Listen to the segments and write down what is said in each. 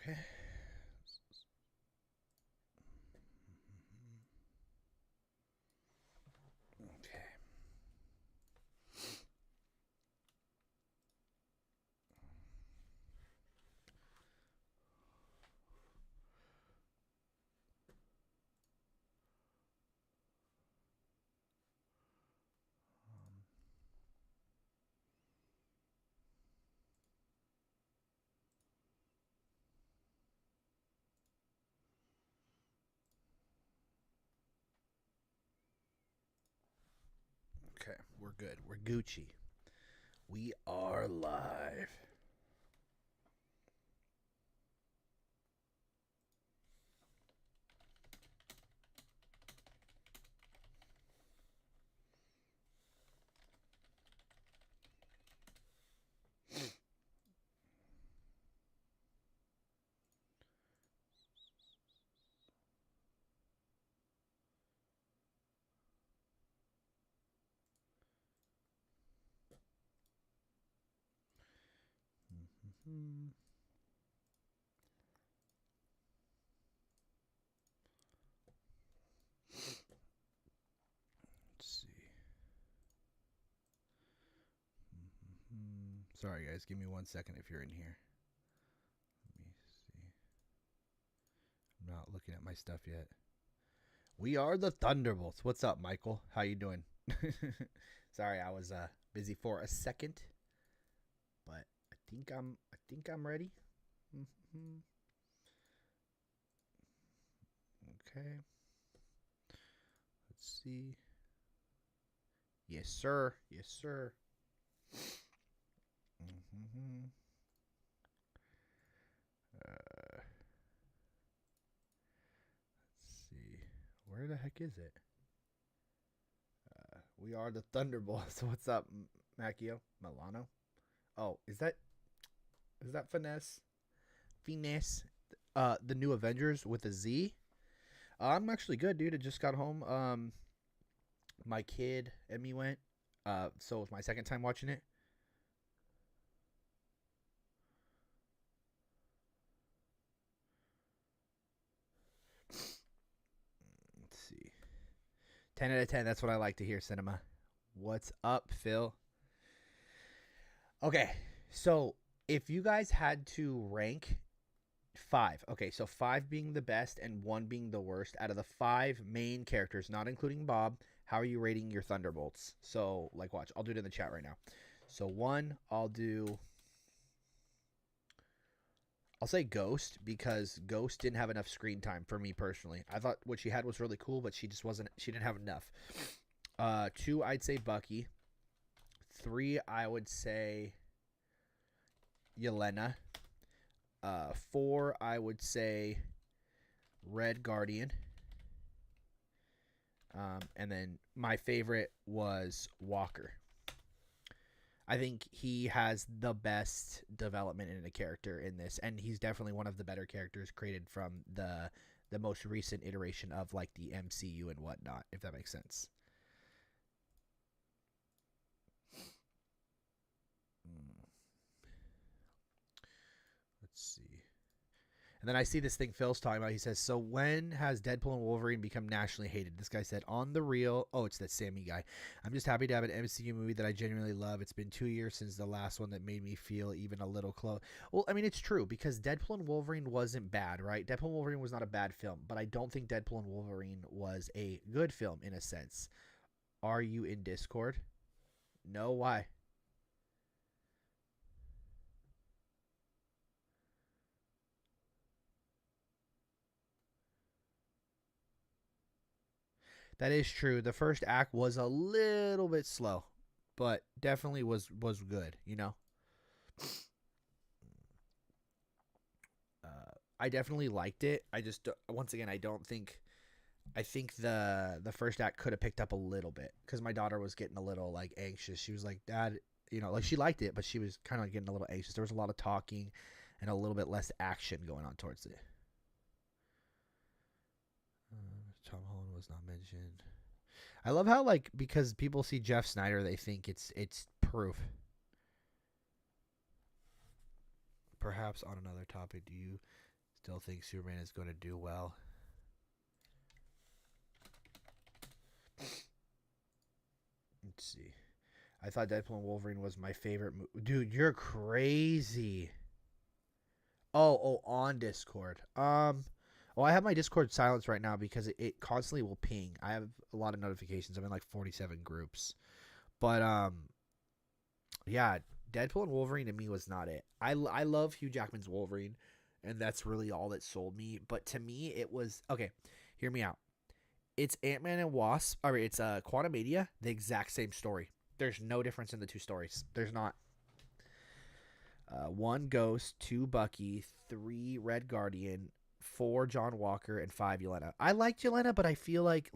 Okay. Okay. Okay, we're good. We're Gucci. We are live. Mm-hmm. Let's see. Sorry, guys. Give me 1 second if you're in here. Let me see. I'm not looking at my stuff yet. We are the Thunderbolts. What's up, Michael? How you doing? Sorry, I was busy for a second, but I think I'm ready. Mm-hmm. Okay. Let's see. Yes, sir. Yes, sir. Mm-hmm. Let's see. Where the heck is it? We are the Thunderbolts. What's up, Macchio? Milano? Oh, is that Finesse? Finesse. The new Avengers with a Z. I'm actually good, dude. I just got home. My kid and me went. So it was my second time watching it. Let's see. 10 out of 10. That's what I like to hear, cinema. What's up, Phil? Okay, so if you guys had to rank five, okay, so five being the best and one being the worst out of the five main characters, not including Bob, how are you rating your Thunderbolts? So, like, watch. I'll do it in the chat right now. So, one, I'll say Ghost because Ghost didn't have enough screen time for me personally. I thought what she had was really cool, but she just wasn't. She didn't have enough. Two, I'd say Bucky. Three, I would say Yelena. Four, I would say Red Guardian. And then my favorite was Walker. I think he has the best development in a character in this, and he's definitely one of the better characters created from the most recent iteration of like the MCU and whatnot, if that makes sense. Mm, let's see. And then I see this thing Phil's talking about. He says, "So when has Deadpool and Wolverine become nationally hated?" This guy said, "On the real, oh, it's that Sammy guy. I'm just happy to have an MCU movie that I genuinely love. It's been 2 years since the last one that made me feel even a little close." Well, I mean, it's true because Deadpool and Wolverine wasn't bad, right? Deadpool and Wolverine was not a bad film, but I don't think Deadpool and Wolverine was a good film in a sense. Are you in Discord? No, why? That is true. The first act was a little bit slow, but definitely was good. I definitely liked it. I just once again I don't think I think the first act could have picked up a little bit because my daughter was getting a little like anxious. She was like, "Dad, like she liked it, but she was kind of getting a little anxious. There was a lot of talking and a little bit less action going on towards it." Tom Holland was not mentioned. I love how like because people see Jeff Snyder, they think it's proof. Perhaps on another topic, do you Still think Superman is going to do well. Let's see. I thought Deadpool and Wolverine was my favorite movie. Dude, you're crazy. Oh, on Discord. Well, I have my Discord silenced right now because it constantly will ping. I have a lot of notifications. I'm in like 47 groups. But yeah, Deadpool and Wolverine to me was not it. I love Hugh Jackman's Wolverine, and that's really all that sold me. But to me, it was okay. Hear me out. It's Ant-Man and Wasp. Or it's Quantumania. The exact same story. There's no difference in the two stories. There's not. 1 Ghost, 2 Bucky, 3 Red Guardian, 4 John Walker, and 5 Yelena. I liked Yelena, but I feel like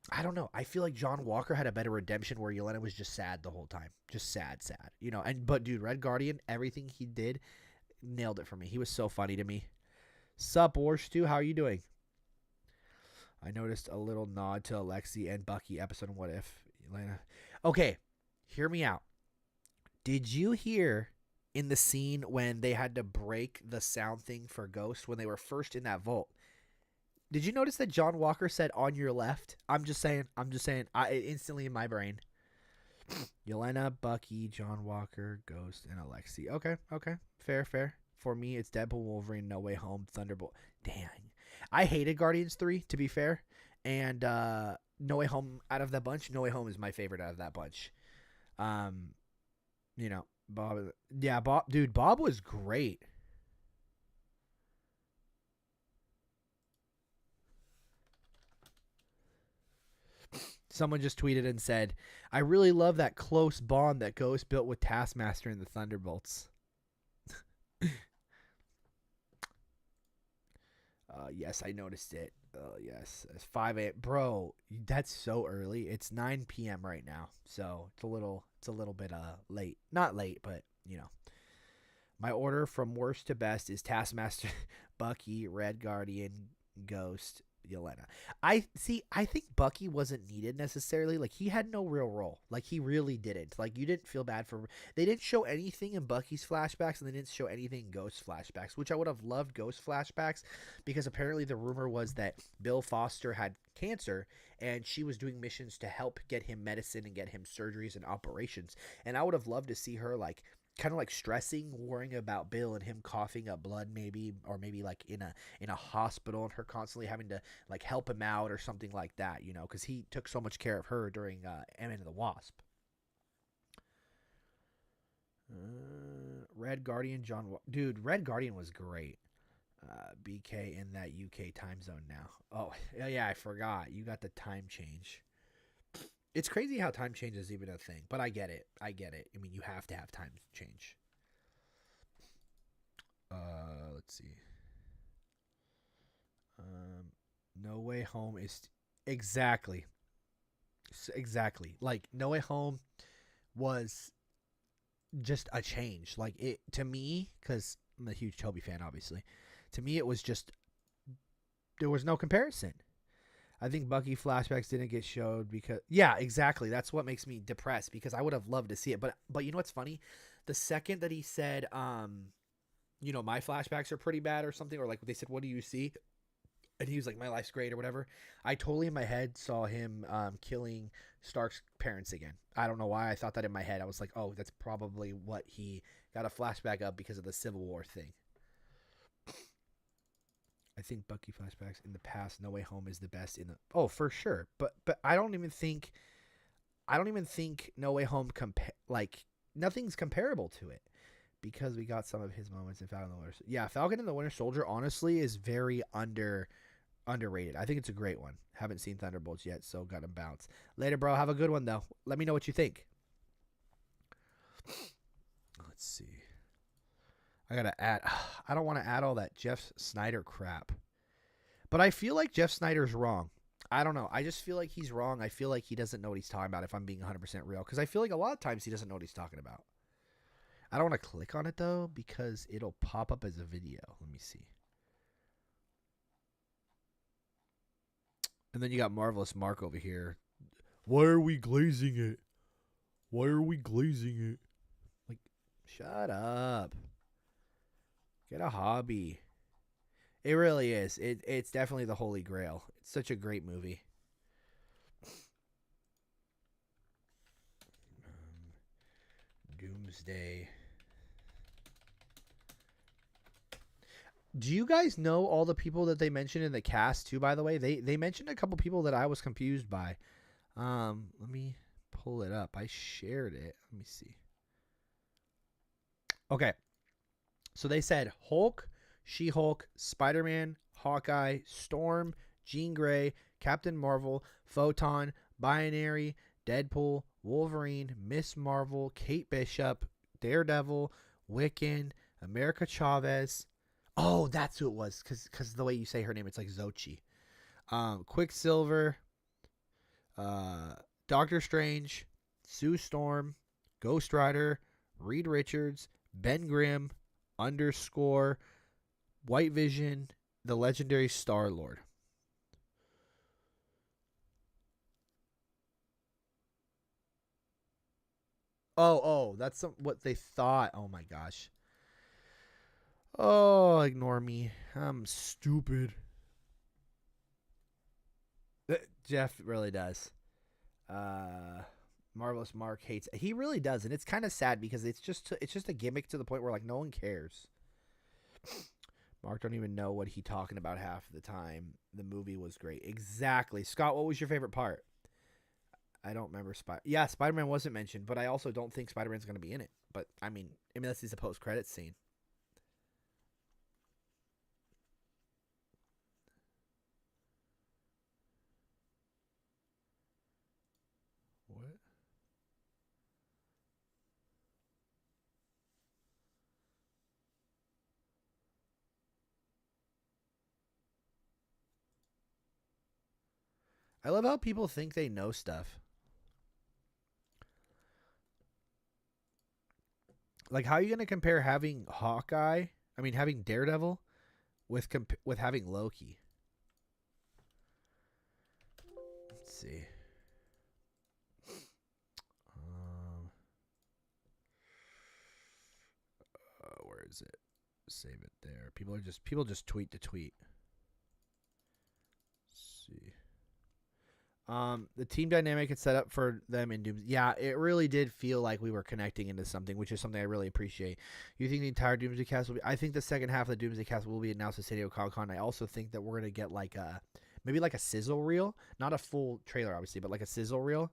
I don't know. I feel like John Walker had a better redemption where Yelena was just sad the whole time. Just sad. You know, but dude, Red Guardian, everything he did, nailed it for me. He was so funny to me. Sup, Warstu? How are you doing? I noticed a little nod to Alexi and Bucky episode What If. Yelena. Okay, hear me out. Did you hear in the scene when they had to break the sound thing for Ghost when they were first in that vault? Did you notice that John Walker said on your left? I'm just saying. Instantly in my brain. Yelena, Bucky, John Walker, Ghost, and Alexi. Okay. Fair. For me, it's Deadpool, Wolverine, No Way Home, Thunderbolt. Dang. I hated Guardians 3, to be fair. And No Way Home, out of that bunch, No Way Home is my favorite out of that bunch. You know, Bob. Yeah, Bob. Dude, Bob was great. Someone just tweeted and said, I really love that close bond that Ghost built with Taskmaster in the Thunderbolts. Yes, I noticed it. Yes, it's 5 a.m. Bro, that's so early. It's 9 p.m. right now, so it's a little bit late. Not late, but you know. My order from worst to best is Taskmaster, Bucky, Red Guardian, Ghost, Yelena. I think Bucky wasn't needed necessarily. Like, he had no real role. Like, he really didn't. Like, you didn't feel bad for. They didn't show anything in Bucky's flashbacks, and they didn't show anything in Ghost flashbacks, which I would have loved Ghost flashbacks, because apparently the rumor was that Bill Foster had cancer, and she was doing missions to help get him medicine and get him surgeries and operations. And I would have loved to see her, like, kind of like stressing, worrying about Bill and him coughing up blood, maybe, or maybe like in a hospital, and her constantly having to like help him out or something like that, you know, because he took so much care of her during Ant-Man and the Wasp. Red Guardian, dude, Red Guardian was great. BK in that UK time zone now. Oh yeah, I forgot. You got the time change. It's crazy how time change is even a thing, but I get it. I mean, you have to have time change. Let's see. No Way Home is exactly. Like, No Way Home was just a change. Like, it to me, because I'm a huge Toby fan, obviously. To me, it was just there was no comparison. I think Bucky flashbacks didn't get showed because yeah, exactly. That's what makes me depressed, because I would have loved to see it. But you know what's funny? The second that he said, you know, my flashbacks are pretty bad or something, or like they said, what do you see? And he was like, my life's great or whatever. I totally in my head saw him killing Stark's parents again. I don't know why I thought that in my head. I was like, oh, that's probably what he got a flashback of because of the Civil War thing. I think Bucky flashbacks in the past, No Way Home is the best in the. Oh, for sure. But I don't even think No Way Home like nothing's comparable to it, because we got some of his moments in Falcon and the Winter. Yeah, Falcon and the Winter Soldier honestly is very underrated. I think it's a great one. Haven't seen Thunderbolts yet, so got to bounce. Later, bro. Have a good one though. Let me know what you think. Let's see. I gotta add. I don't want to add all that Jeff Snyder crap, but I feel like Jeff Snyder's wrong. I don't know. I just feel like he's wrong. I feel like he doesn't know what he's talking about, if I'm being 100% real, because I feel like a lot of times he doesn't know what he's talking about. I don't want to click on it though, because it'll pop up as a video. Let me see. And then you got Marvelous Mark over here. Why are we glazing it? Why are we glazing it? Like, shut up. Get a hobby. It really is. It's definitely the holy grail. It's such a great movie. Doomsday. Do you guys know all the people that they mentioned in the cast too? By the way, they mentioned a couple people that I was confused by. Let me pull it up. I shared it. Let me see. Okay, so they said Hulk, She-Hulk, Spider-Man, Hawkeye, Storm, Jean Grey, Captain Marvel, Photon, Binary, Deadpool, Wolverine, Miss Marvel, Kate Bishop, Daredevil, Wiccan, America Chavez. Oh, that's who it was, because the way you say her name, it's like Xochi. Quicksilver, uh, Doctor Strange, Sue Storm, Ghost Rider, Reed Richards, Ben Grimm, underscore, White Vision, the legendary Star Lord. Oh, that's what they thought. Oh my gosh. Oh, ignore me. I'm stupid. Jeff really does. Uh, Marvelous Mark hates. He really does, and it's kind of sad because it's just a gimmick to the point where like no one cares. Mark don't even know what he talking about half the time. The movie was great. Exactly, Scott. What was your favorite part? I don't remember. Yeah, Spider-Man wasn't mentioned, but I also don't think Spider-Man's going to be in it. But I mean, this is a post-credits scene. What? I love how people think they know stuff. Like, how are you going to compare having Hawkeye? I mean, having Daredevil with having Loki. Let's see. Um, where is it? Save it there. People just tweet to tweet. Let's see. The team dynamic it's set up for them in Doom. Yeah, it really did feel like we were connecting into something, which is something I really appreciate. You think the entire Doomsday cast will be? I think the second half of the Doomsday cast will be announced at San Diego Comic Con. I also think that we're gonna get like maybe like a sizzle reel, not a full trailer, obviously, but like a sizzle reel.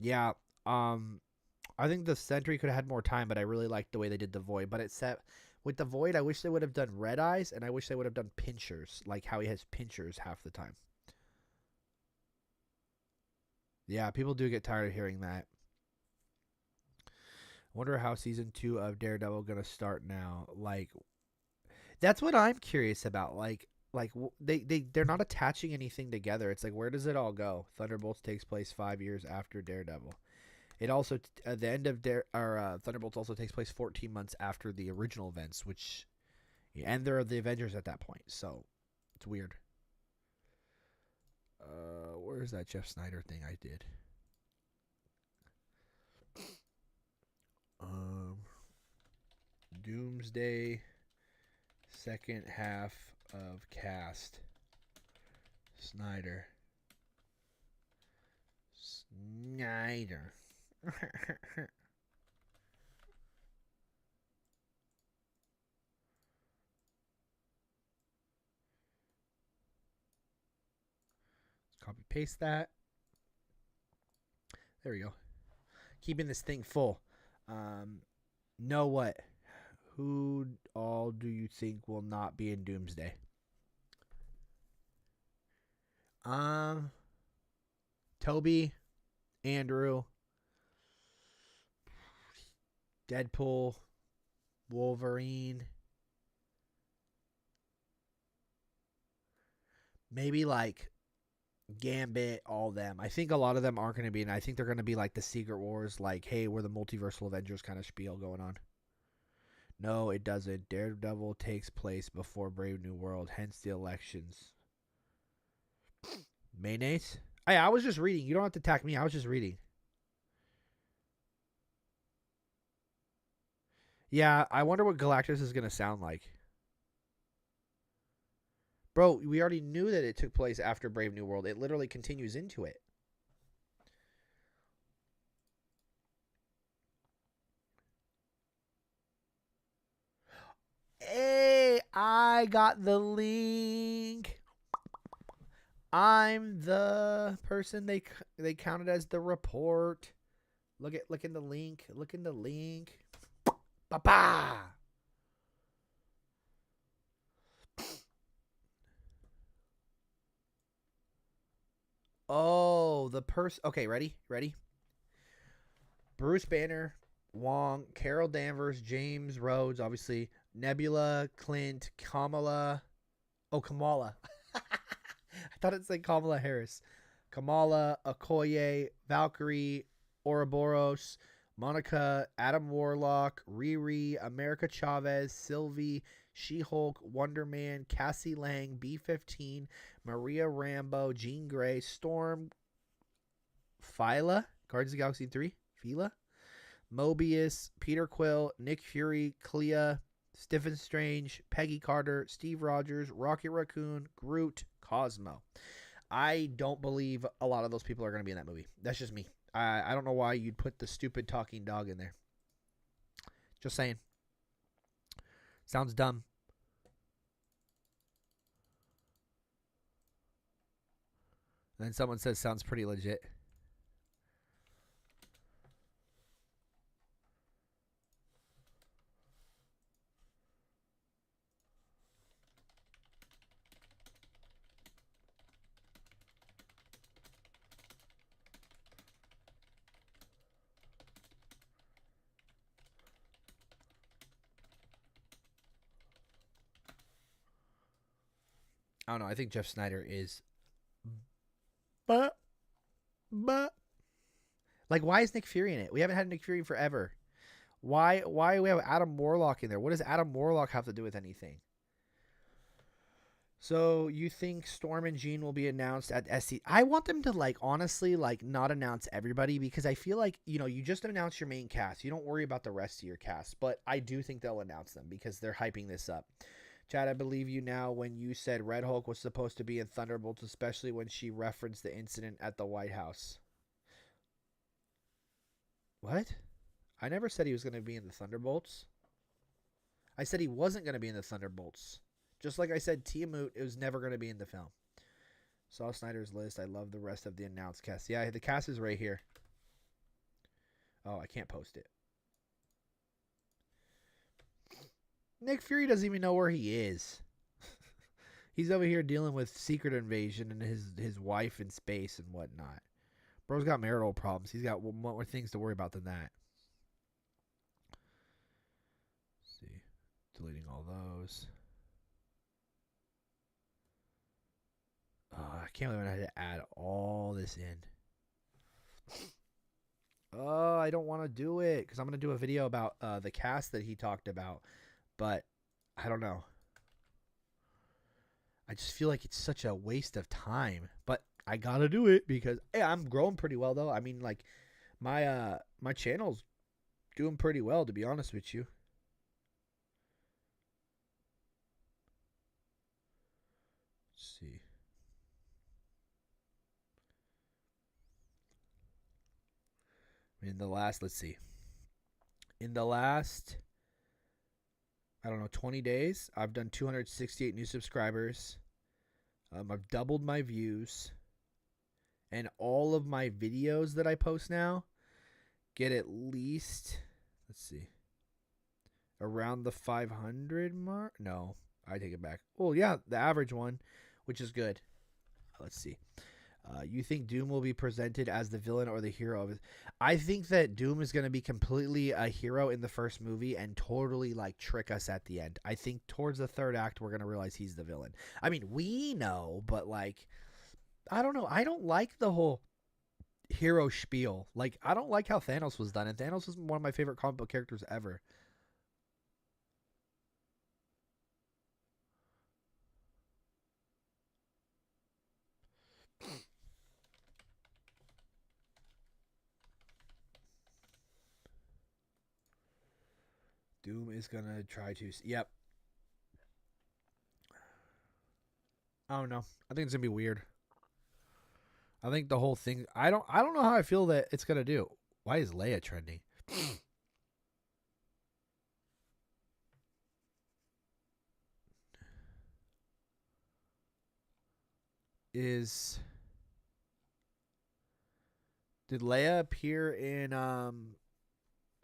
Yeah. Um, I think the Sentry could have had more time, but I really liked the way they did the Void. But it set with the Void, I wish they would have done Red Eyes, and I wish they would have done pinchers, like how he has pinchers half the time. Yeah, people do get tired of hearing that. Wonder how season 2 of Daredevil gonna start now. Like, that's what I'm curious about. Like they're not attaching anything together. It's like, where does it all go? Thunderbolts takes place 5 years after Daredevil. It also the end of Thunderbolts also takes place 14 months after the original events, which and there are the Avengers at that point. So it's weird. Where's that Jeff Snyder thing I did? Um, Doomsday second half of cast. Snyder. Copy paste that. There we go. Keeping this thing full. Know what? Who all do you think will not be in Doomsday? Um, Toby, Andrew, Deadpool, Wolverine. Maybe like Gambit, all them. I think a lot of them aren't going to be, and I think they're going to be like the Secret Wars, like, hey, we're the multiversal Avengers kind of spiel going on. No, it doesn't. Daredevil takes place before Brave New World, hence the elections. Mayonnaise? I was just reading. You don't have to attack me. I was just reading. Yeah, I wonder what Galactus is gonna sound like. Bro, we already knew that it took place after Brave New World. It literally continues into it. Hey, I got the link. I'm the person they counted as the report. Look in the link. Look in the link. Ba ba. Oh, the person. Okay, ready. Bruce Banner, Wong, Carol Danvers, James Rhodes, obviously Nebula, Clint, Kamala. Oh, Kamala. I thought it said Kamala Harris. Kamala, Okoye, Valkyrie, Ouroboros, Monica, Adam Warlock, Riri, America Chavez, Sylvie, She-Hulk, Wonder Man, Cassie Lang, B-15, Maria Rambo, Jean Grey, Storm, Phyla, Guardians of the Galaxy 3, Phyla, Mobius, Peter Quill, Nick Fury, Clea, Stephen Strange, Peggy Carter, Steve Rogers, Rocket Raccoon, Groot, Cosmo. I don't believe a lot of those people are going to be in that movie. That's just me. I don't know why you'd put the stupid talking dog in there. Just saying. Sounds dumb. And then someone says sounds pretty legit. I don't know. I think Jeff Snyder is. But. Like, why is Nick Fury in it? We haven't had Nick Fury forever. Why do we have Adam Warlock in there? What does Adam Warlock have to do with anything? So you think Storm and Jean will be announced at SC? I want them to honestly not announce everybody because I feel like you just announce your main cast. You don't worry about the rest of your cast, but I do think they'll announce them because they're hyping this up. Chad, I believe you now when you said Red Hulk was supposed to be in Thunderbolts, especially when she referenced the incident at the White House. What? I never said he was going to be in the Thunderbolts. I said he wasn't going to be in the Thunderbolts. Just like I said, Tiamut, it was never going to be in the film. Saw Snyder's list. I love the rest of the announced cast. Yeah, the cast is right here. Oh, I can't post it. Nick Fury doesn't even know where he is. He's over here dealing with Secret Invasion and his wife in space and whatnot. Bro's got marital problems. He's got more things to worry about than that. Let's see. Deleting all those. I can't believe I had to add all this in. Oh, I don't want to do it because I'm going to do a video about the cast that he talked about. But I don't know. I just feel like it's such a waste of time. But I got to do it because hey, I'm growing pretty well, though. I mean, my channel's doing pretty well, to be honest with you. Let's see. Let's see. In the last, I don't know, 20 days, I've done 268 new subscribers. I've doubled my views. And all of my videos that I post now get at least, let's see, around the 500 mark. No, I take it back. Well, yeah, the average one, which is good. Let's see. You think Doom will be presented as the villain or the hero of it? I think that Doom is going to be completely a hero in the first movie and totally trick us at the end. I think towards the third act we're going to realize he's the villain. I mean, we know, but I don't know. I don't like the whole hero spiel. I don't like how Thanos was done, and Thanos was one of my favorite comic book characters ever. Doom is gonna try to. Yep. I don't know. I think it's gonna be weird. I think the whole thing. I don't. I don't know how I feel that it's gonna do. Why is Leia trending? Is did Leia appear in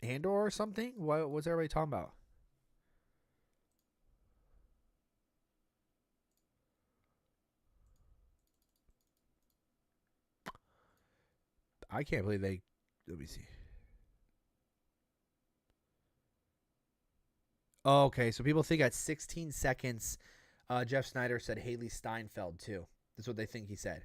Andor or something? What's everybody talking about? I can't believe they. Let me see. Oh, okay, so people think at 16 seconds, Jeff Snyder said Haley Steinfeld too. That's what they think he said.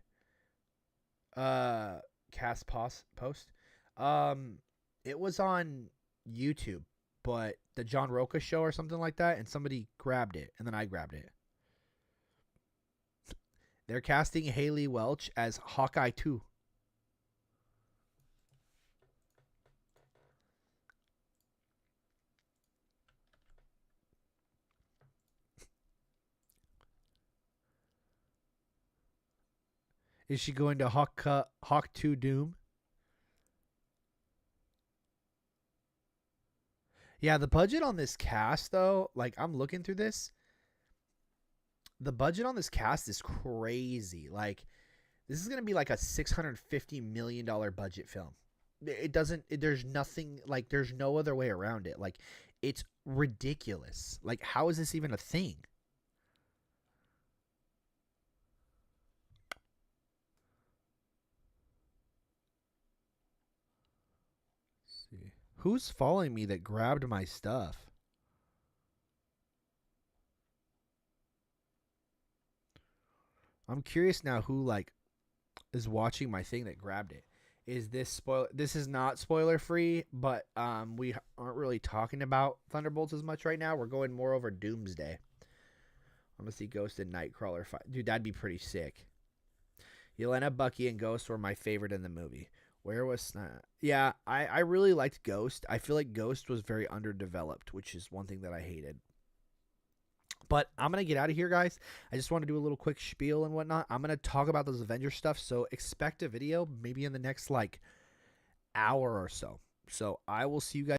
Uh, cast post. Um, it was on YouTube, but the John Roca show or something like that, and somebody grabbed it, and then I grabbed it. They're casting Haley Welch as Hawkeye 2. Is she going to Hawk 2 Doom? Yeah, the budget on this cast, though, like I'm looking through this, the budget on this cast is crazy. Like, this is going to be like a $650 million budget film. It doesn't, there's nothing, like, there's no other way around it. Like, it's ridiculous. Like, how is this even a thing? Let's see. Who's following me that grabbed my stuff? I'm curious now who, like, is watching my thing that grabbed it. Is this spoil? This is not spoiler free, but we aren't really talking about Thunderbolts as much right now. We're going more over Doomsday. I'm gonna see Ghost and Nightcrawler fight. Dude, that'd be pretty sick. Yelena, Bucky, and Ghost were my favorite in the movie. Where was that? Yeah, I really liked Ghost. I feel like Ghost was very underdeveloped, which is one thing that I hated. But I'm going to get out of here, guys. I just want to do a little quick spiel and whatnot. I'm going to talk about those Avengers stuff, so expect a video maybe in the next, like, hour or so. So I will see you guys.